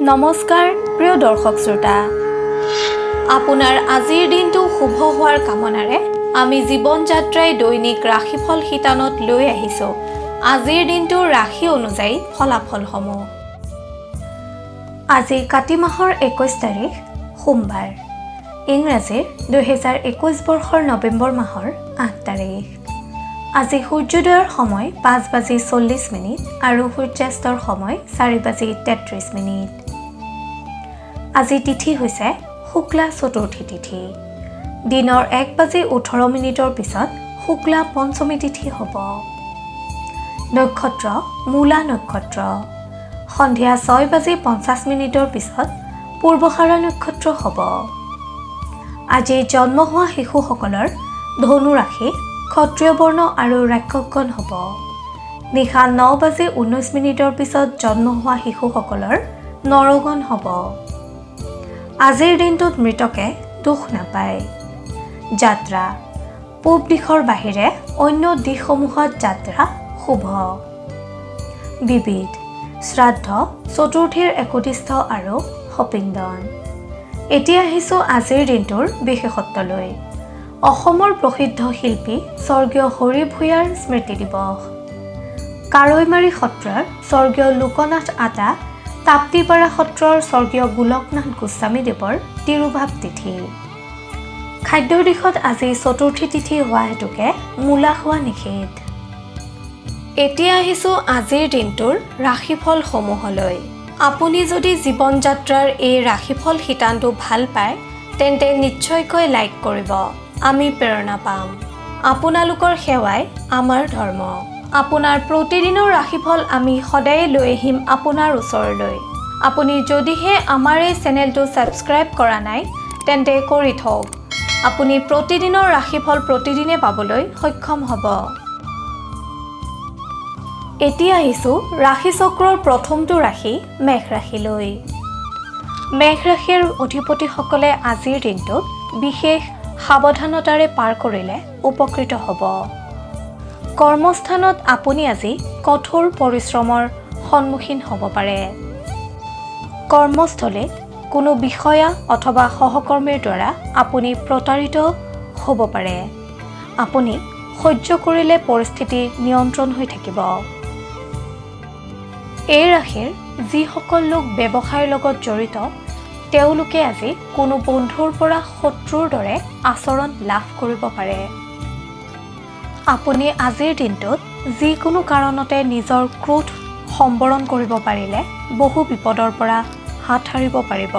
নমস্কাৰ প্ৰিয় দৰ্শক শ্ৰোতা আপোনাৰ আজিৰ দিনটো শুভ হোৱাৰ কামনাৰে আমি জীৱন যাত্ৰাই দৈনিক ৰাশিফল শিতানত লৈ আহিছো আজিৰ দিনটোৰ ৰাশি অনুযায়ী ফলাফলসমূহ আজি কাতি মাহৰ 21 তাৰিখ সোমবাৰ ইংৰাজীৰ 2021 বৰ্ষৰ নৱেম্বৰ মাহৰ 8 তাৰিখ আজি সূৰ্যোদয়ৰ সময় 5:40 আৰু সূৰ্যাস্তৰ সময় 4:33 আজি তিথি হৈছে শুক্লা চতুৰ্থী তিথি দিনৰ 1:18 পিছত শুক্লা পঞ্চমী তিথি হ'ব নক্ষত্ৰ মূলা নক্ষত্ৰ সন্ধিয়া 6:50 পিছত পূৰ্বষাৰা নক্ষত্ৰ হ'ব আজি জন্ম হোৱা শিশুসকলৰ ধনু ৰাশি ক্ষত্ৰিয় বৰ্ণ আৰু ৰাক্ষসগণ হ'ব নিশা 9:19 পিছত জন্ম হোৱা শিশুসকলৰ নৰগণ হ'ব আজিৰ দিনটোত মৃতকে দুখ নাপায় যাত্ৰা পূব দিশৰ বাহিৰে অন্য দিশসমূহত যাত্ৰা শুভ বিবিধ শ্ৰাদ্ধ চতুৰ্থীৰ একতিষ্ঠ আৰু সপিণ্ডন এতিয়া আহিছো আজিৰ দিনটোৰ বিশেষত্বলৈ অসমৰ প্ৰসিদ্ধ শিল্পী স্বৰ্গীয় হৰি ভূঞাৰ স্মৃতি দিৱস কাৰৈমাৰী সত্ৰৰ স্বৰ্গীয় লোকনাথ আতা তাপ্তিপাৰা সত্ৰৰ স্বৰ্গীয় গোলকনাথ গোস্বামী দেৱৰ তিৰুভাৱ তিথি খাদ্যৰ দিশত আজি চতুৰ্থী তিথি হোৱা হেতুকে মূলা খোৱা নিষেধ এতিয়া আহিছো আজিৰ দিনটোৰ ৰাশিফলসমূহলৈ আপুনি যদি জীৱন যাত্ৰাৰ এই ৰাশিফল শিতানটো ভাল পায় তেন্তে নিশ্চয়কৈ লাইক কৰিব আমি প্ৰেৰণা পাম আপোনালোকৰ সেৱাই আমাৰ ধৰ্ম আপোনাৰ প্ৰতিদিনৰ ৰাশিফল আমি সদায় লৈ আহিম আপোনাৰ ওচৰলৈ আপুনি যদিহে আমাৰ এই চেনেলটো ছাবস্ক্ৰাইব কৰা নাই তেন্তে কৰি থওক আপুনি প্ৰতিদিনৰ ৰাশিফল প্ৰতিদিনে পাবলৈ সক্ষম হ'ব এতিয়া আহিছো ৰাশি চক্ৰৰ প্ৰথমটো ৰাশি মেঘ ৰাশিলৈ মেঘ ৰাশিৰ অধিপতিসকলে আজিৰ দিনটোত বিশেষ সাৱধানতাৰে পাৰ কৰিলে উপকৃত হ'ব কৰ্মস্থানত আপুনি আজি কঠোৰ পৰিশ্ৰমৰ সন্মুখীন হ'ব পাৰে কৰ্মস্থলীত কোনো বিষয়া অথবা সহকৰ্মীৰ দ্বাৰা আপুনি প্ৰতাৰিত হ'ব পাৰে আপুনি সহ্য কৰিলে পৰিস্থিতি নিয়ন্ত্ৰণ হৈ থাকিব এই ৰাশিৰ যিসকল লোক ব্যৱসায়ৰ লগত জড়িত তেওঁলোকে আজি কোনো বন্ধুৰ পৰা শত্ৰুৰ দৰে আচৰণ লাভ কৰিব পাৰে আপুনি আজিৰ দিনটোত যিকোনো কাৰণতে নিজৰ ক্ৰোধ সম্বৰণ কৰিব পাৰিলে বহু বিপদৰ পৰা হাত সাৰিব পাৰিব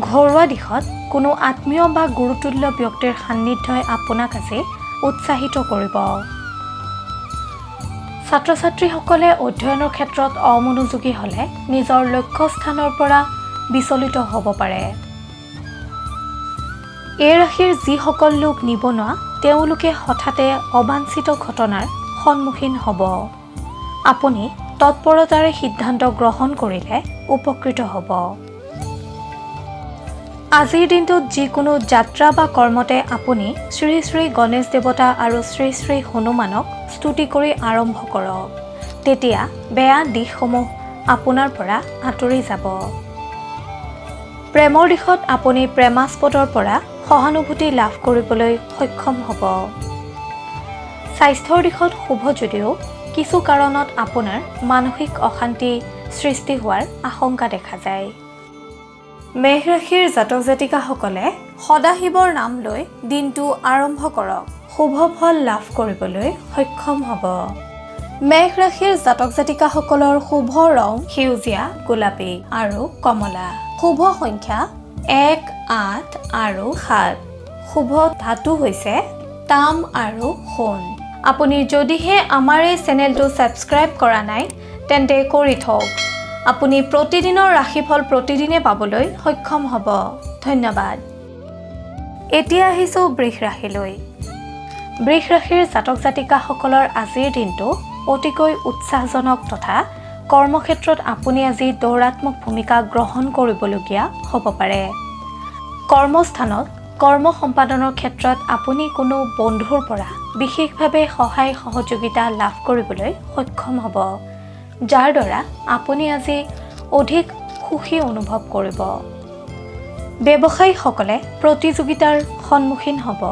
ঘৰুৱা দিশত কোনো আত্মীয় বা গুৰুতুল্য ব্যক্তিৰ সান্নিধ্যই আপোনাক আজি উৎসাহিত কৰিব ছাত্ৰ ছাত্ৰীসকলে অধ্যয়নৰ ক্ষেত্ৰত অমনোযোগী হ'লে নিজৰ লক্ষ্যস্থানৰ পৰা বিচলিত হ'ব পাৰে এই ৰাশিৰ যিসকল লোক নিবনুৱা তেওঁলোকে হঠাতে অবাঞ্ছিত ঘটনাৰ সন্মুখীন হ'ব আপুনি তৎপৰতাৰে সিদ্ধান্ত গ্ৰহণ কৰিলে উপকৃত হ'ব আজিৰ দিনটোত যিকোনো যাত্ৰা বা কৰ্মতে আপুনি শ্ৰী শ্ৰী গণেশ দেৱতা আৰু শ্ৰী শ্ৰী হনুমানক স্তুতি কৰি আৰম্ভ কৰক তেতিয়া বেয়া দিশসমূহ আপোনাৰ পৰা আঁতৰি যাব প্ৰেমৰ দিশত আপুনি প্ৰেমাস্পদৰ পৰা সহানুভূতি লাভ কৰিবলৈ সক্ষম হ'ব স্বাস্থ্যৰ দিশত শুভ যদিও কিছু কাৰণত আপোনাৰ মানসিক অশান্তি সৃষ্টি হোৱাৰ আশংকা দেখা যায় মেঘ ৰাশিৰ জাতক জাতিকাসকলে সদাশিৱৰ নাম লৈ দিনটো আৰম্ভ কৰক শুভ ফল লাভ কৰিবলৈ সক্ষম হ'ব মেঘ ৰাশিৰ জাতক জাতিকাসকলৰ শুভ ৰং সেউজীয়া গোলাপী আৰু কমলা শুভ সংখ্যা 1, 8 আৰু 7 শুভ ধাতু হৈছে তাম আৰু সোণ আপুনি যদিহে আমাৰ এই চেনেলটো ছাবস্ক্ৰাইব কৰা নাই তেন্তে কৰি থওক আপুনি প্ৰতিদিনৰ ৰাশিফল প্ৰতিদিনে পাবলৈ সক্ষম হ'ব ধন্যবাদ এতিয়া আহিছো বৃষ ৰাশিলৈ বৃষ ৰাশিৰ জাতক জাতিকাসকলৰ আজিৰ দিনটো অতিকৈ উৎসাহজনক তথা কৰ্মক্ষেত্ৰত আপুনি আজি দৌৰাত্মক ভূমিকা গ্ৰহণ কৰিবলগীয়া হ'ব পাৰে কৰ্মস্থানত কৰ্ম সম্পাদনৰ ক্ষেত্ৰত আপুনি কোনো বন্ধুৰ পৰা বিশেষভাৱে সহায় সহযোগিতা লাভ কৰিবলৈ সক্ষম হ'ব যাৰ দ্বাৰা আপুনি আজি অধিক সুখী অনুভৱ কৰিব। ব্যৱসায়ীসকলে প্ৰতিযোগিতাৰ সন্মুখীন হ'ব।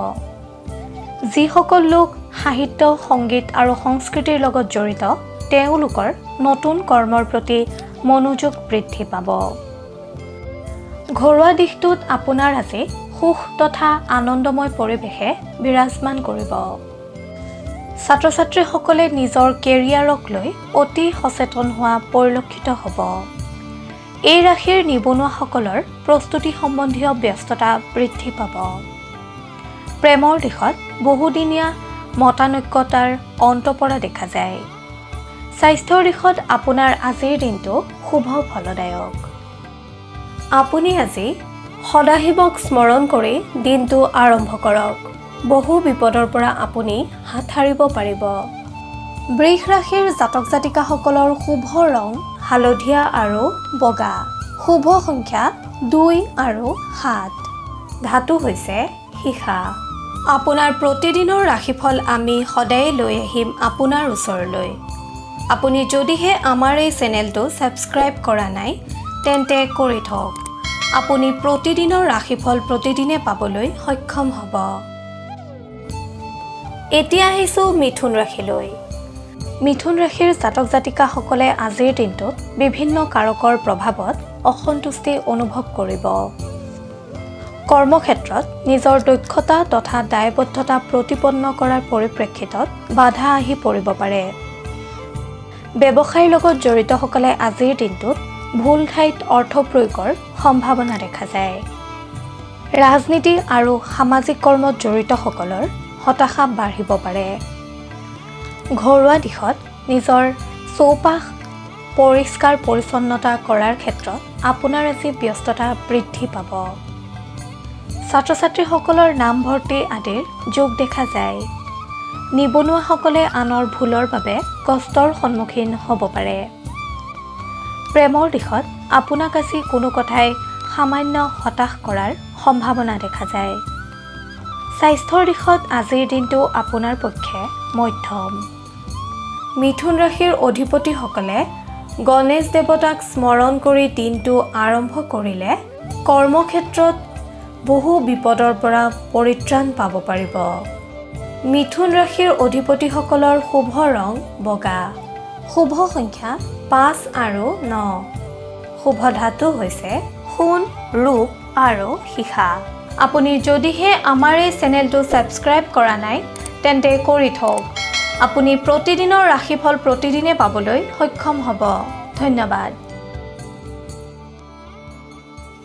যিসকল লোক সাহিত্য, সংগীত আৰু সংস্কৃতিৰ লগত জড়িত, তেওঁলোকৰ নতুন কৰ্মৰ প্ৰতি মনোযোগ বৃদ্ধি পাব। ঘৰুৱা দিশটোত আপোনাৰ আজি সুখ তথা আনন্দময় পৰিৱেশে বিৰাজমান কৰিব। ছাত্ৰ-ছাত্ৰীসকলে নিজৰ কেৰিয়াৰক লৈ অতি সচেতন হোৱা পৰিলক্ষিত হ'ব। এই ৰাশিৰ নিবনুৱাসকলৰ প্ৰস্তুতি সম্বন্ধীয় ব্যস্ততা বৃদ্ধি পাব। প্ৰেমৰ দিশত বহুদিনীয়া মতানৈক্যতাৰ অন্ত পৰা দেখা যায়। স্বাস্থ্যৰ দিশত আপোনাৰ আজিৰ দিনটো শুভ ফলদায়ক। আপুনি আজি সদাশিৱক স্মৰণ কৰি দিনটো আৰম্ভ কৰক। বহু বিপদৰ পৰা আপুনি হাত সাৰিব পাৰিব। বৃষ ৰাশিৰ জাতক জাতিকাসকলৰ শুভ ৰং হালধীয়া আৰু বগা। শুভ সংখ্যা 2 আৰু 7। ধাতু হৈছে সীসা। আপোনাৰ প্ৰতিদিনৰ ৰাশিফল আমি সদায় লৈ আহিম আপোনাৰ ওচৰলৈ। আপুনি যদিহে আমাৰ এই চেনেলটো ছাবস্ক্ৰাইব কৰা নাই তেন্তে কৰি থওক। আপুনি প্ৰতিদিনৰ ৰাশিফল প্ৰতিদিনে পাবলৈ সক্ষম হ'ব। এতিয়া আহিছোঁ মিথুন ৰাশিলৈ। মিথুন ৰাশিৰ জাতক জাতিকাসকলে আজিৰ দিনটোত বিভিন্ন কাৰকৰ প্ৰভাৱত অসন্তুষ্টি অনুভৱ কৰিব। কৰ্মক্ষেত্ৰত নিজৰ দক্ষতা তথা দায়বদ্ধতা প্ৰতিপন্ন কৰাৰ পৰিপ্ৰেক্ষিতত বাধা আহি পৰিব পাৰে। ব্যৱসায়ৰ লগত জড়িতসকলে আজিৰ দিনটোত ভুল ঠাইত অৰ্থ প্ৰয়োগৰ সম্ভাৱনা দেখা যায়। ৰাজনীতি আৰু সামাজিক কৰ্মত জড়িতসকলৰ হতাশা বাঢ়িব পাৰে। ঘৰুৱা দিশত নিজৰ চৌপাশ পৰিষ্কাৰ পৰিচ্ছন্নতা কৰাৰ ক্ষেত্ৰত আপোনাৰ আজি ব্যস্ততা বৃদ্ধি পাব। ছাত্ৰ-ছাত্ৰীসকলৰ নামভৰ্তি আদিৰ যোগ দেখা যায়। নিবনুৱাসকলে আনৰ ভুলৰ বাবে কষ্টৰ সন্মুখীন হ'ব পাৰে। প্ৰেমৰ দিশত আপোনাক আজি কোনো কথাই সামান্য হতাশ কৰাৰ সম্ভাৱনা দেখা যায়। স্বাস্থ্যৰ দিশত আজিৰ দিনটো আপোনাৰ পক্ষে মধ্যম। মিথুন ৰাশিৰ অধিপতিসকলে গণেশ দেৱতাক স্মৰণ কৰি দিনটো আৰম্ভ কৰিলে কৰ্মক্ষেত্ৰত বহু বিপদৰ পৰা পৰিত্ৰাণ পাব পাৰিব। মিথুন ৰাশিৰ অধিপতিসকলৰ শুভ ৰং বগা। শুভ সংখ্যা 5 আৰু 9। শুভ ধাতু হৈছে সোণ, ৰূপ আৰু সীসা। আপুনি যদিহে আমাৰ এই চেনেলটো ছাবস্ক্ৰাইব কৰা নাই তেন্তে কৰি থওক। আপুনি প্ৰতিদিনৰ ৰাশিফল প্ৰতিদিনে পাবলৈ সক্ষম হ'ব। ধন্যবাদ।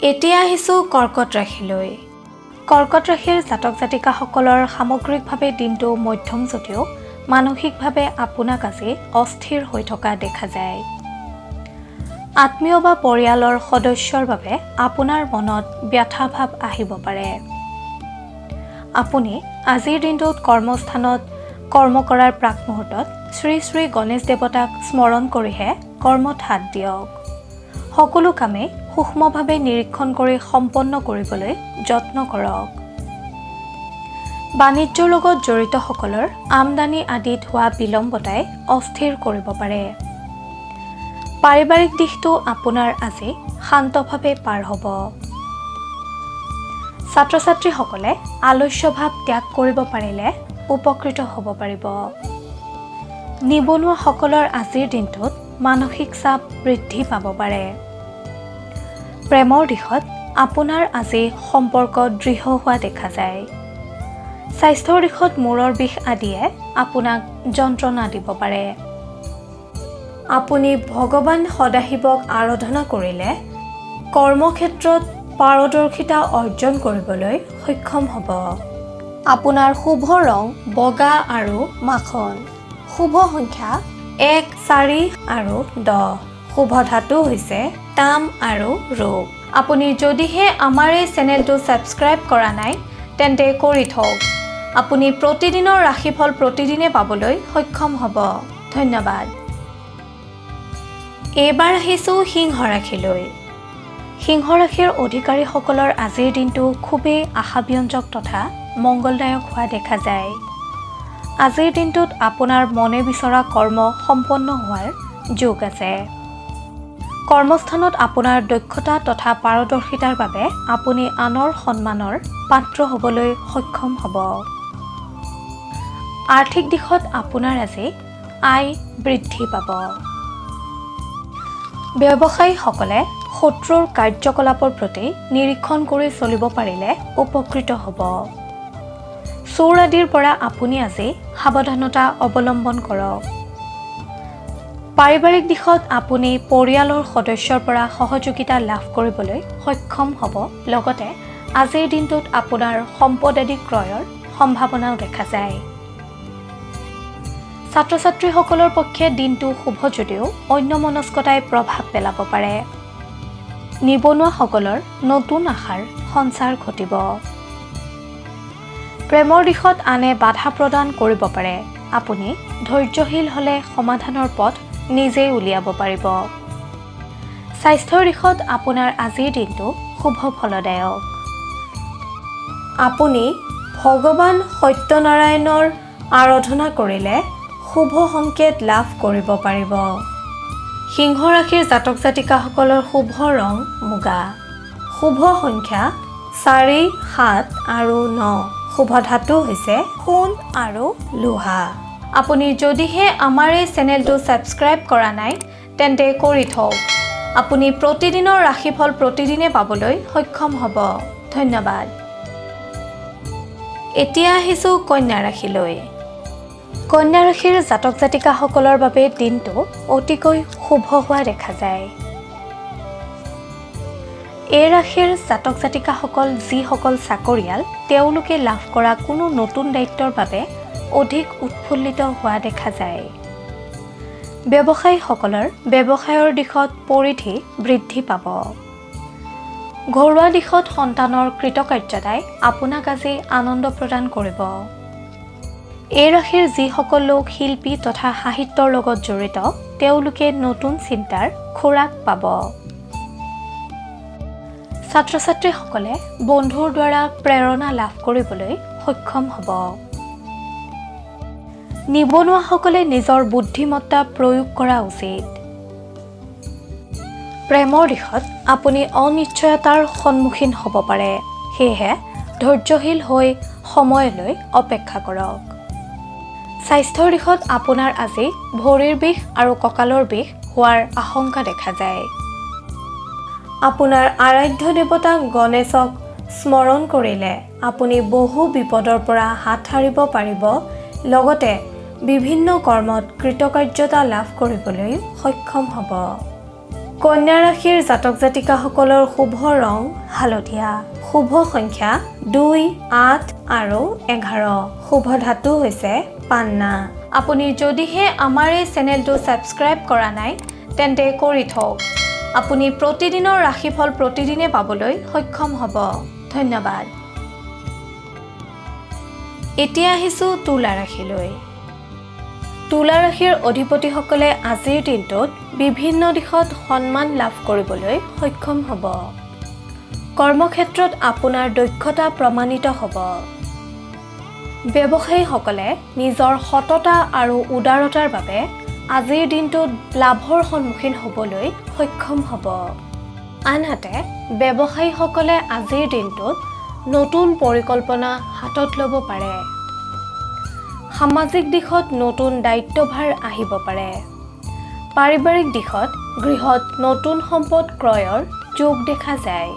এতিয়া আহিছোঁ কৰ্কট ৰাশিলৈ। কৰ্কট ৰাশিৰ জাতক জাতিকাসকলৰ সামগ্ৰিকভাৱে দিনটো মধ্যম যদিও মানসিকভাৱে আপোনাক আজি অস্থিৰ হৈ থকা দেখা যায়। আত্মীয় বা পৰিয়ালৰ সদস্যৰ বাবে আপোনাৰ মনত ব্যথাভাৱ আহিব পাৰে। আপুনি আজিৰ দিনটোত কৰ্মস্থানত কৰ্ম কৰাৰ প্ৰাক মুহূৰ্তত শ্ৰী শ্ৰী গণেশ দেৱতাক স্মৰণ কৰিহে কৰ্মত হাত দিয়ক। সকলো কামেই সূক্ষ্মভাৱে নিৰীক্ষণ কৰি সম্পন্ন কৰিবলৈ যত্ন কৰক। বাণিজ্যৰ লগত জড়িতসকলৰ আমদানি আদিত হোৱা বিলম্বতাই অস্থিৰ কৰিব পাৰে। পাৰিবাৰিক দিশটো আপোনাৰ আজি শান্তভাৱে পাৰ হ'ব। ছাত্ৰ-ছাত্ৰীসকলে আলস্যভাৱ ত্যাগ কৰিব পাৰিলে উপকৃত হ'ব পাৰিব। নিবনুৱাসকলৰ আজিৰ দিনটোত মানসিক চাপ বৃদ্ধি পাব পাৰে। প্ৰেমৰ দিশত আপোনাৰ আজি সম্পৰ্ক দৃঢ় হোৱা দেখা যায়। স্বাস্থ্যৰ দিশত মূৰৰ বিষ আদিয়ে আপোনাক যন্ত্ৰণা দিব পাৰে। আপুনি ভগৱান সদাশিৱক আৰাধনা কৰিলে কৰ্মক্ষেত্ৰত পাৰদৰ্শিতা অৰ্জন কৰিবলৈ সক্ষম হ'ব। আপোনাৰ শুভ ৰং বগা আৰু মাখন। শুভ সংখ্যা 1, 4 আৰু 10। শুভ ধাতু হৈছে তাম আৰু ৰূপ। আপুনি যদিহে আমাৰ এই চেনেলটো ছাবস্ক্ৰাইব কৰা নাই তেন্তে কৰি থওক। আপুনি প্ৰতিদিনৰ ৰাশিফল প্ৰতিদিনে পাবলৈ সক্ষম হ'ব। ধন্যবাদ। এইবাৰ আহিছোঁ সিংহ ৰাশিলৈ। সিংহ ৰাশিৰ অধিকাৰীসকলৰ আজিৰ দিনটো খুবেই আশাব্যঞ্জক তথা মংগলদায়ক হোৱা দেখা যায়। আজিৰ দিনটোত আপোনাৰ মনে বিচৰা কৰ্ম সম্পন্ন হোৱাৰ যোগ আছে। কৰ্মস্থানত আপোনাৰ দক্ষতা তথা পাৰদৰ্শিতাৰ বাবে আপুনি আনৰ সন্মানৰ পাত্ৰ হ'বলৈ সক্ষম হ'ব। আৰ্থিক দিশত আপোনাৰ আজি আয় বৃদ্ধি পাব। ব্যৱসায়ীসকলে শত্ৰুৰ কাৰ্যকলাপৰ প্ৰতি নিৰীক্ষণ কৰি চলিব পাৰিলে উপকৃত হ'ব। চোৰ আদিৰ পৰা আপুনি আজি সাৱধানতা অৱলম্বন কৰক। পাৰিবাৰিক দিশত আপুনি পৰিয়ালৰ সদস্যৰ পৰা সহযোগিতা লাভ কৰিবলৈ সক্ষম হ'ব। লগতে আজিৰ দিনটোত আপোনাৰ সম্পদ আদি ক্ৰয়ৰ সম্ভাৱনাও দেখা যায়। ছাত্ৰ-ছাত্ৰীসকলৰ পক্ষে দিনটো শুভ যদিও অন্যমনস্কতাই প্ৰভাৱ পেলাব পাৰে। নিবনুৱাসকলৰ নতুন আশাৰ সঞ্চাৰ ঘটিব। প্ৰেমৰ দিশত আনে বাধা প্ৰদান কৰিব পাৰে। আপুনি ধৈৰ্যশীল হ'লে সমাধানৰ পথ নিজেই উলিয়াব পাৰিব। স্বাস্থ্যৰ দিশত আপোনাৰ আজিৰ দিনটো শুভ ফলদায়ক। আপুনি ভগৱান সত্যনাৰায়ণৰ আৰাধনা কৰিলে শুভ সংকেত লাভ কৰিব পাৰিব। সিংহ ৰাশিৰ জাতক জাতিকাসকলৰ শুভ ৰং মুগা। শুভ সংখ্যা 4, 7 আৰু 9। শুভ ধাতু হৈছে সোণ আৰু লোহা। আপুনি যদিহে আমাৰ এই চেনেলটো ছাবস্ক্ৰাইব কৰা নাই তেন্তে কৰি থওক। আপুনি প্ৰতিদিনৰ ৰাশিফল প্ৰতিদিনে পাবলৈ সক্ষম হ'ব। ধন্যবাদ। এতিয়া আহিছোঁ কন্যা ৰাশিলৈ। কন্যা ৰাশিৰ জাতক জাতিকাসকলৰ বাবে দিনটো অতিকৈ শুভ হোৱা দেখা যায়। এই ৰাশিৰ জাতক জাতিকাসকল যিসকল চাকৰিয়াল তেওঁলোকে লাভ কৰা কোনো নতুন দায়িত্বৰ বাবে অধিক উৎফুল্লিত হোৱা দেখা যায়। ব্যৱসায়ীসকলৰ ব্যৱসায়ৰ দিশত পৰিধি বৃদ্ধি পাব। ঘৰুৱা দিশত সন্তানৰ কৃতকাৰ্যতাই আপোনাক আজি আনন্দ প্ৰদান কৰিব। এই ৰাশিৰ যিসকল লোক শিল্পী তথা সাহিত্যৰ লগত জড়িত তেওঁলোকে নতুন চিন্তাৰ খোৰাক পাব। ছাত্ৰ-ছাত্ৰীসকলে বন্ধুৰ দ্বাৰা প্ৰেৰণা লাভ কৰিবলৈ সক্ষম হ'ব। নিবনুৱাসকলে নিজৰ বুদ্ধিমত্তা প্ৰয়োগ কৰা উচিত। প্ৰেমৰ দিশত আপুনি অনিশ্চয়তাৰ সন্মুখীন হ'ব পাৰে। সেয়েহে ধৈৰ্যশীল হৈ সময়লৈ অপেক্ষা কৰক। স্বাস্থ্যৰ দিশত আপোনাৰ আজি ভৰিৰ বিষ আৰু কঁকালৰ বিষ হোৱাৰ আশংকা দেখা যায়। আপোনাৰ আৰাধ্য দেৱতা গণেশক স্মৰণ কৰিলে আপুনি বহু বিপদৰ পৰা হাত সাৰিব পাৰিব। লগতে বিভিন্ন কৰ্মত কৃতকাৰ্যতা লাভ কৰিবলৈ সক্ষম হ'ব। কন্যা ৰাশিৰ জাতক জাতিকাসকলৰ শুভ ৰং হালধীয়া। শুভ সংখ্যা 2, 8 আৰু 11। শুভ ধাতু হৈছে পান্না। আপুনি যদিহে আমাৰ এই চেনেলটো ছাবস্ক্ৰাইব কৰা নাই তেন্তে কৰি থওক। আপুনি প্ৰতিদিনৰ ৰাশিফল প্ৰতিদিনে পাবলৈ সক্ষম হ'ব। ধন্যবাদ। এতিয়া আহিছোঁ তুলা ৰাশিলৈ। তুলা ৰাশিৰ অধিপতিসকলে আজিৰ দিনটোত বিভিন্ন দিশত সন্মান লাভ কৰিবলৈ সক্ষম হ'ব। কৰ্মক্ষেত্ৰত আপোনাৰ দক্ষতা প্ৰমাণিত হ'ব। ব্যৱসায়ীসকলে নিজৰ সততা আৰু উদাৰতাৰ বাবে আজিৰ দিনটোত লাভৰ সন্মুখীন হ'বলৈ সক্ষম হ'ব। আনহাতে ব্যৱসায়ীসকলে আজিৰ দিনটোত নতুন পৰিকল্পনা হাতত ল'ব পাৰে। সামাজিক দিশত নতুন দায়িত্বভাৰ আহিব পাৰে। পাৰিবাৰিক দিশত গৃহত নতুন সম্পদ ক্ৰয়ৰ যোগ দেখা যায়।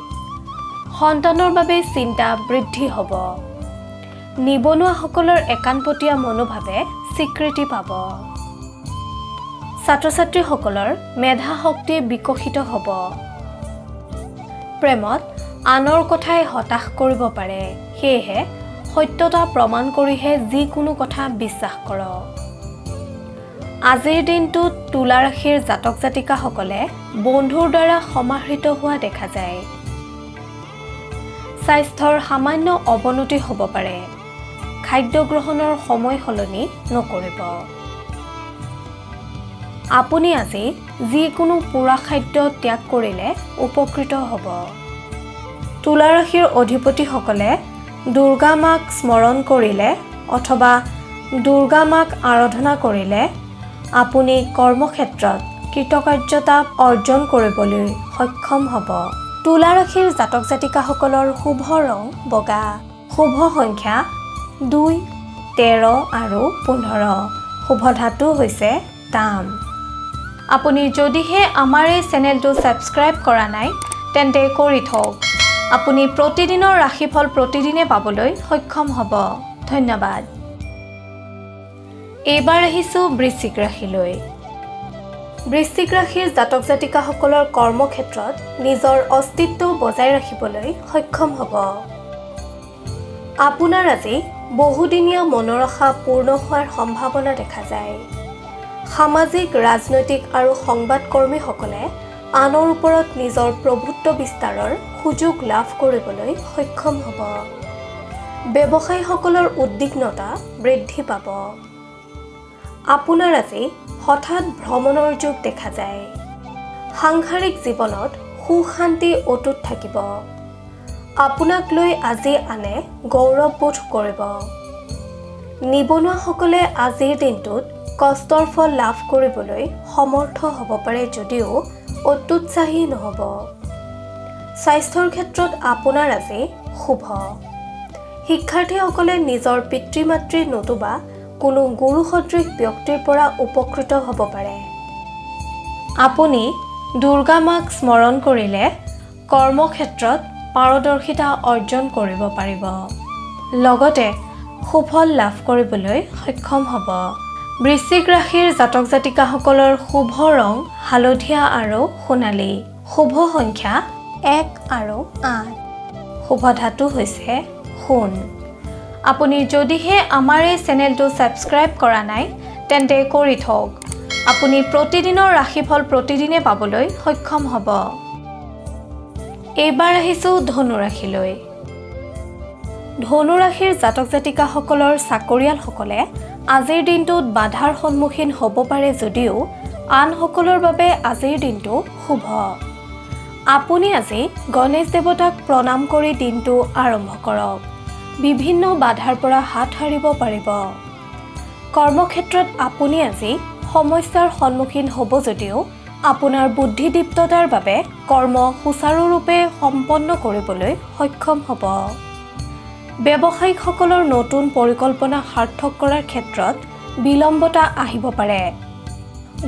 সন্তানৰ বাবে চিন্তা বৃদ্ধি হ'ব। নিবনুৱাসকলৰ একান্তপতীয়া মনোভাৱে স্বীকৃতি পাব। ছাত্ৰ-ছাত্ৰীসকলৰ মেধা শক্তি বিকশিত হ'ব। প্ৰেমত আনৰ কথাই হতাশ কৰিব পাৰে। সেয়েহে সত্যতা প্ৰমাণ কৰিহে যিকোনো কথা বিশ্বাস কৰক। আজিৰ দিনটোত তুলা ৰাশিৰ জাতক জাতিকাসকলে বন্ধুৰ দ্বাৰা সমাহৃত হোৱা দেখা যায়। স্বাস্থ্যৰ সামান্য অৱনতি হ'ব পাৰে। খাদ্য গ্ৰহণৰ সময় সলনি নকৰিব। আপুনি আজি যিকোনো পুৰা খাদ্য ত্যাগ কৰিলে উপকৃত হ'ব। তুলা ৰাশিৰ অধিপতিসকলে দুৰ্গা মাক স্মৰণ কৰিলে অথবা দুৰ্গা মাক আৰাধনা কৰিলে আপুনি কৰ্মক্ষেত্ৰত কৃতকাৰ্যতা অৰ্জন কৰিবলৈ সক্ষম হ'ব। তুলা ৰাশিৰ জাতক জাতিকাসকলৰ শুভ ৰং বগা। শুভ সংখ্যা 2, 13 আৰু 15। শুভ ধাতু হৈছে তাম। আপুনি যদিহে আমাৰ এই চেনেলটো ছাবস্ক্ৰাইব কৰা নাই তেন্তে কৰি থওক। আপুনি প্ৰতিদিনৰ ৰাশিফল প্ৰতিদিনে পাবলৈ সক্ষম হ'ব। ধন্যবাদ। এইবাৰ আহিছোঁ বৃশ্চিক ৰাশিলৈ। বৃশ্চিক ৰাশিৰ জাতক জাতিকাসকলৰ কৰ্মক্ষেত্ৰত নিজৰ অস্তিত্ব বজাই ৰাখিবলৈ সক্ষম হ'ব। আপোনাৰ আজি বহুদিনীয়া মনৰ আশা পূৰ্ণ হোৱাৰ সম্ভাৱনা দেখা যায়। সামাজিক, ৰাজনৈতিক আৰু সংবাদকৰ্মীসকলে আনৰ ওপৰত নিজৰ প্ৰভুত্ব বিস্তাৰৰ সুযোগ লাভ কৰিবলৈ সক্ষম হ'ব। ব্যৱসায়ীসকলৰ উদ্বিগ্নতা বৃদ্ধি পাব। আপোনাৰ আজি হঠাৎ ভ্ৰমণৰ যোগ দেখা যায়। সাংসাৰিক জীৱনত সুখ শান্তি অটুট থাকিব। আপোনাক লৈ আজি আনে গৌৰৱবোধ কৰিব। নিবনুৱাসকলে আজিৰ দিনটোত কষ্টৰ ফল লাভ কৰিবলৈ সমৰ্থ হ'ব পাৰে যদিও অত্যুৎসাহী নহ'ব। স্বাস্থ্যৰ ক্ষেত্ৰত আপোনাৰ আজি শুভ। শিক্ষাৰ্থীসকলে নিজৰ পিতৃ মাতৃ নতুবা কোনো গুৰু সদৃশ ব্যক্তিৰ পৰা উপকৃত হ'ব পাৰে। আপুনি দুৰ্গা মাক স্মৰণ কৰিলে কৰ্মক্ষেত্ৰত পাৰদৰ্শিতা অৰ্জন কৰিব পাৰিব। লগতে সুফল লাভ কৰিবলৈ সক্ষম হ'ব। বৃশ্চিক ৰাশিৰ জাতক জাতিকাসকলৰ শুভ ৰং হালধীয়া আৰু সোণালী। শুভ সংখ্যা 1 আৰু 8। শুভ ধাতু হৈছে সোণ। আপুনি যদিহে আমাৰ এই চেনেলটো ছাবস্ক্ৰাইব কৰা নাই তেন্তে কৰি থওক। আপুনি প্ৰতিদিনৰ ৰাশিফল প্ৰতিদিনে পাবলৈ সক্ষম হ'ব। এইবাৰ আহিছোঁ ধনু ৰাশিলৈ। ধনু ৰাশিৰ জাতক জাতিকাসকলৰ চাকৰিয়ালসকলে আজিৰ দিনটোত বাধাৰ সন্মুখীন হ'ব পাৰে যদিও আনসকলৰ বাবে আজিৰ দিনটো শুভ। আপুনি আজি গণেশ দেৱতাক প্ৰণাম কৰি দিনটো আৰম্ভ কৰক। বিভিন্ন বাধাৰ পৰা হাত সাৰিব পাৰিব। কৰ্মক্ষেত্ৰত আপুনি আজি সমস্যাৰ সন্মুখীন হ'ব যদিও আপোনাৰ বুদ্ধিদীপ্ততাৰ বাবে কৰ্ম সুচাৰুৰূপে সম্পন্ন কৰিবলৈ সক্ষম হ'ব। ব্যৱসায়িকসকলৰ নতুন পৰিকল্পনা সাৰ্থক কৰাৰ ক্ষেত্ৰত বিলম্বতা আহিব পাৰে।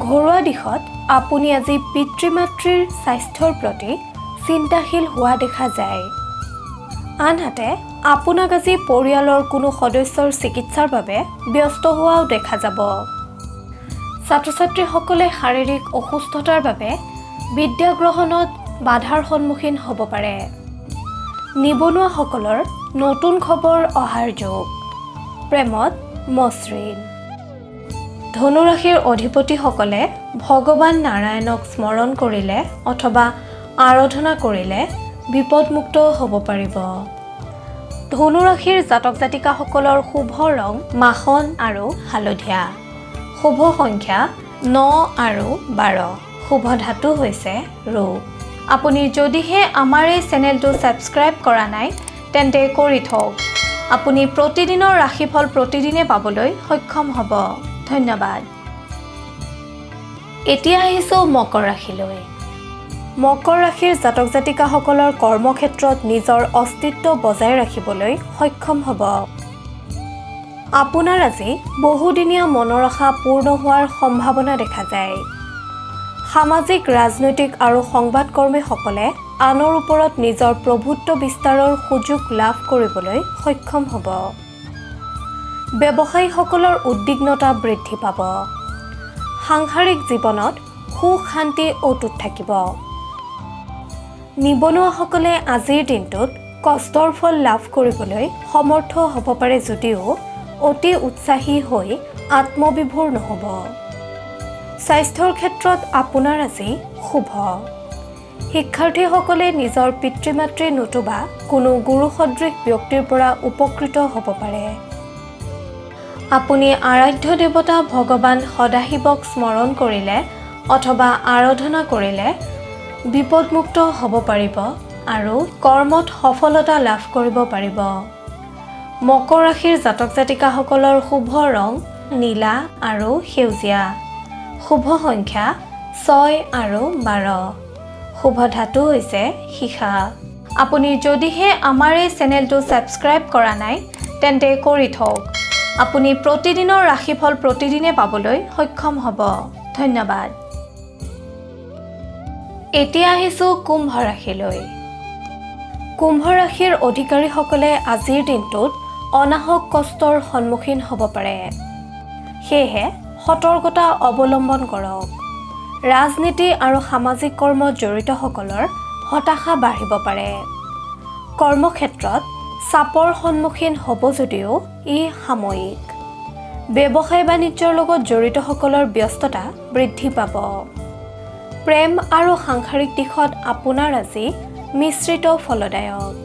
ঘৰুৱা দিশত আপুনি আজি পিতৃ মাতৃৰ স্বাস্থ্যৰ প্ৰতি চিন্তাশীল হোৱা দেখা যায়। আনহাতে আপোনাক আজি পৰিয়ালৰ কোনো সদস্যৰ চিকিৎসাৰ বাবে ব্যস্ত হোৱাও দেখা যাব। ছাত্ৰ ছাত্ৰীসকলে শাৰীৰিক অসুস্থতাৰ বাবে বিদ্যা গ্ৰহণত বাধাৰ সন্মুখীন হ'ব পাৰে। নিবনুৱাসকলৰ নতুন খবৰ অহাৰ যোগ। প্ৰেমত মসৃণ। ধনু ৰাশিৰ অধিপতিসকলে ভগৱান নাৰায়ণক স্মৰণ কৰিলে অথবা আৰাধনা কৰিলে বিপদমুক্ত হ'ব পাৰিব। ধনু ৰাশিৰ জাতক জাতিকাসকলৰ শুভ ৰং মাখন আৰু হালধীয়া। শুভ সংখ্যা 9 আৰু 12। শুভ ধাতু হৈছে ৰূপ। আপুনি যদিহে আমাৰ এই চেনেলটো ছাবস্ক্ৰাইব কৰা নাই তেন্তে কৰি থওক। আপুনি প্ৰতিদিনৰ ৰাশিফল প্ৰতিদিনে পাবলৈ সক্ষম হ'ব। ধন্যবাদ। এতিয়া আহিছোঁ মকৰ ৰাশিলৈ। মকৰ ৰাশিৰ জাতক জাতিকাসকলৰ কৰ্মক্ষেত্ৰত নিজৰ অস্তিত্ব বজাই ৰাখিবলৈ সক্ষম হ'ব। আপোনাৰ আজি বহুদিনীয়া মনৰ আশা পূৰ্ণ হোৱাৰ সম্ভাৱনা দেখা যায়। সামাজিক, ৰাজনৈতিক আৰু সংবাদকৰ্মীসকলে আনৰ ওপৰত নিজৰ প্ৰভুত্ব বিস্তাৰৰ সুযোগ লাভ কৰিবলৈ সক্ষম হ'ব। ব্যৱসায়ীসকলৰ উদ্বিগ্নতা বৃদ্ধি পাব। সাংসাৰিক জীৱনত সুখ শান্তি অটুট থাকিব। নিবনুৱাসকলে আজিৰ দিনটোত কষ্টৰ ফল লাভ কৰিবলৈ সমৰ্থ হ'ব পাৰে যদিও অতি উৎসাহী হৈ আত্মবিভোৰ নহ'ব। স্বাস্থ্যৰ ক্ষেত্ৰত আপোনাৰ আজি শুভ। শিক্ষাৰ্থীসকলে নিজৰ পিতৃ মাতৃ নতুবা কোনো গুৰু সদৃশ ব্যক্তিৰ পৰা উপকৃত হ'ব পাৰে। আপুনি আৰাধ্য দেৱতা ভগৱান সদাশিৱক স্মৰণ কৰিলে অথবা আৰাধনা কৰিলে বিপদমুক্ত হ'ব পাৰিব আৰু কৰ্মত সফলতা লাভ কৰিব পাৰিব। মকৰ ৰাশিৰ জাতক জাতিকাসকলৰ শুভ ৰং নীলা আৰু সেউজীয়া। শুভ সংখ্যা 6 আৰু 12 শুভ ধাতু হৈছে সীসা আপুনি যদিহে আমাৰ এই চেনেলটো সাবস্ক্ৰাইব কৰা নাই তেন্তে কৰি থওক আপুনি প্ৰতিদিনৰ ৰাশিফল প্ৰতিদিনে পাবলৈ সক্ষম হ'ব ধন্যবাদ এতিয়া আহিছো কুম্ভ ৰাশিলৈ কুম্ভ ৰাশিৰ অধিকাৰীসকলে আজিৰ দিনটোত অনাহক কষ্টৰ সন্মুখীন হ'ব পাৰে সেয়েহে সতৰ্কতা অৱলম্বন কৰক ৰাজনীতি আৰু সামাজিক কৰ্মত জড়িতসকলৰ হতাশা বাঢ়িব পাৰে কৰ্মক্ষেত্ৰত চাপৰ সন্মুখীন হ'ব যদিও ই সাময়িক ব্যৱসায় বাণিজ্যৰ লগত জড়িতসকলৰ ব্যস্ততা বৃদ্ধি পাব প্ৰেম আৰু সাংসাৰিক দিশত আপোনাৰ আজি মিশ্ৰিত ফলদায়ক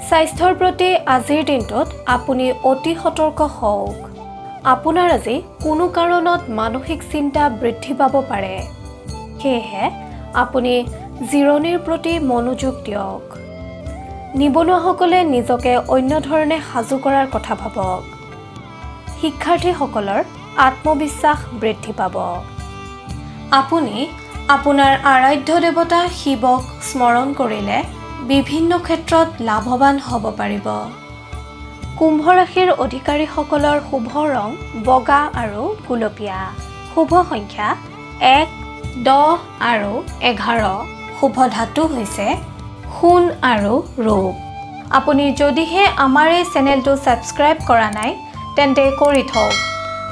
স্বাস্থ্যৰ প্ৰতি আজিৰ দিনটোত আপুনি অতি সতৰ্ক হওক আপোনাৰ আজি কোনো কাৰণত মানসিক চিন্তা বৃদ্ধি পাব পাৰে সেয়েহে আপুনি জিৰণিৰ প্ৰতি মনোযোগ দিয়ক নিবনুৱাসকলে নিজকে অন্য ধৰণে সাজু কৰাৰ কথা ভাবক শিক্ষাৰ্থীসকলৰ আত্মবিশ্বাস বৃদ্ধি পাব আপুনি আপোনাৰ আৰাধ্য দেৱতা শিৱক স্মৰণ কৰিলে বিভিন্ন ক্ষেত্ৰত লাভৱান হ'ব পাৰিব কুম্ভ ৰাশিৰ অধিকাৰীসকলৰ শুভ ৰং বগা আৰু গুলপীয়া শুভ সংখ্যা 1, 10 আৰু 11 শুভ ধাতু হৈছে সোণ আৰু ৰূপ আপুনি যদিহে আমাৰ এই চেনেলটো সাবস্ক্ৰাইব কৰা নাই তেন্তে কৰি থওক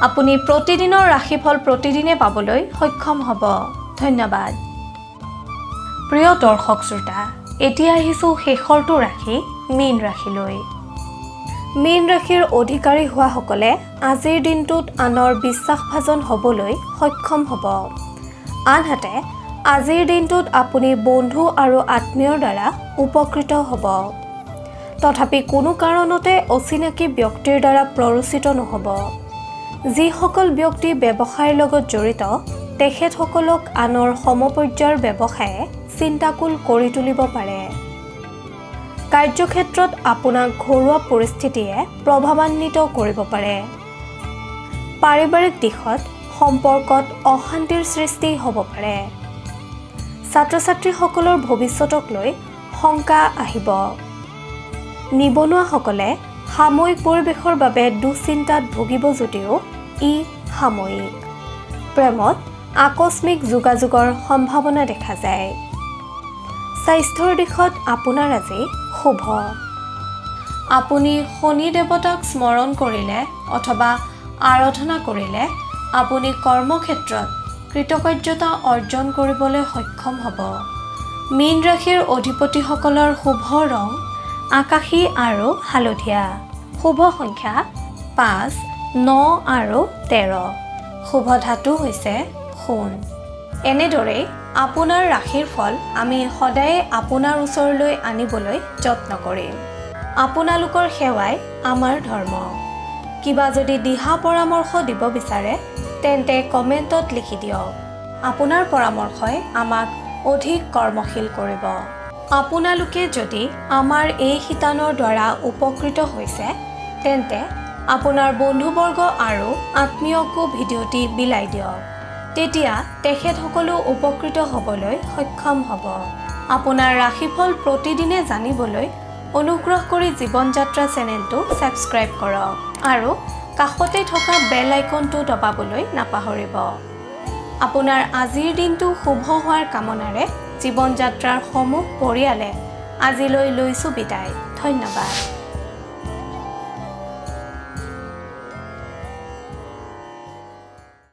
আপুনি প্ৰতিদিনৰ ৰাশিফল প্ৰতিদিনে পাবলৈ সক্ষম হ'ব ধন্যবাদ প্ৰিয় দৰ্শক শ্ৰোতা এতিয়া আহিছো শেষৰটো ৰাশি মীন ৰাশিলৈ মীন ৰাশিৰ অধিকাৰী হোৱাসকলে আজিৰ দিনটোত আনৰ বিশ্বাসভাজন হ'বলৈ সক্ষম হ'ব আনহাতে আজিৰ দিনটোত আপুনি বন্ধু আৰু আত্মীয়ৰ দ্বাৰা উপকৃত হ'ব তথাপি কোনো কাৰণতে অচিনাকি ব্যক্তিৰ দ্বাৰা প্ৰৰোচিত নহ'ব যিসকল ব্যক্তি ব্যৱসায়ৰ লগত জড়িত তেখেতসকলক আনৰ সমপৰ্যায়ৰ ব্যৱসায়ে চিন্তাকুল কৰি তুলিব পাৰে কাৰ্যক্ষেত্ৰত আপোনাক ঘৰুৱা পৰিস্থিতিয়ে প্ৰভাৱান্বিত কৰিব পাৰে পাৰিবাৰিক দিশত সম্পৰ্কত অশান্তিৰ সৃষ্টি হ'ব পাৰে ছাত্ৰ-ছাত্ৰীসকলৰ ভৱিষ্যতক লৈ শংকা আহিব নিবনুৱাসকলে সাময়িক পৰিৱেশৰ বাবে দুশ্চিন্তাত ভুগিব যদিও ই সাময়িক প্ৰেমত আকস্মিক যোগাযোগৰ সম্ভাৱনা দেখা যায় স্বাস্থ্যৰ দিশত আপোনাৰ আজি শুভ আপুনি শনি দেৱতাক স্মৰণ কৰিলে অথবা আৰাধনা কৰিলে আপুনি কৰ্মক্ষেত্ৰত কৃতকাৰ্যতা অৰ্জন কৰিবলৈ সক্ষম হ'ব মীন ৰাশিৰ অধিপতিসকলৰ শুভ ৰং আকাশী আৰু হালধীয়া শুভ সংখ্যা 5, 9 আৰু 13 শুভ ধাতু হৈছে সোণ এনেদৰে আপোনাৰ ৰাশিৰ ফল আমি সদায় আপোনাৰ ওচৰলৈ আনিবলৈ যত্ন কৰিম আপোনালোকৰ সেৱাই আমাৰ ধৰ্ম কিবা যদি দিহা পৰামৰ্শ দিব বিচাৰে তেন্তে কমেণ্টত লিখি দিয়ক আপোনাৰ পৰামৰ্শই আমাক অধিক কৰ্মশীল কৰিব আপোনালোকে যদি আমাৰ এই শিতানৰ দ্বাৰা উপকৃত হৈছে তেন্তে আপোনাৰ বন্ধুবৰ্গ আৰু আত্মীয়কো ভিডিঅ'টি বিলাই দিয়ক তেতিয়া তেখেতসকলো উপকৃত হ'বলৈ সক্ষম হ'ব আপোনাৰ ৰাশিফল প্ৰতিদিনে জানিবলৈ অনুগ্ৰহ কৰি জীৱন যাত্ৰা চেনেলটো সাবস্ক্ৰাইব কৰক আৰু কাষতে থকা বেল আইকনটো দবাবলৈ নাপাহৰিব আপোনাৰ আজিৰ দিনটো শুভ হোৱাৰ কামনাৰে জীৱন যাত্ৰাৰ সমূহ পৰিয়ালে আজিলৈ লৈছো বিদায় ধন্যবাদ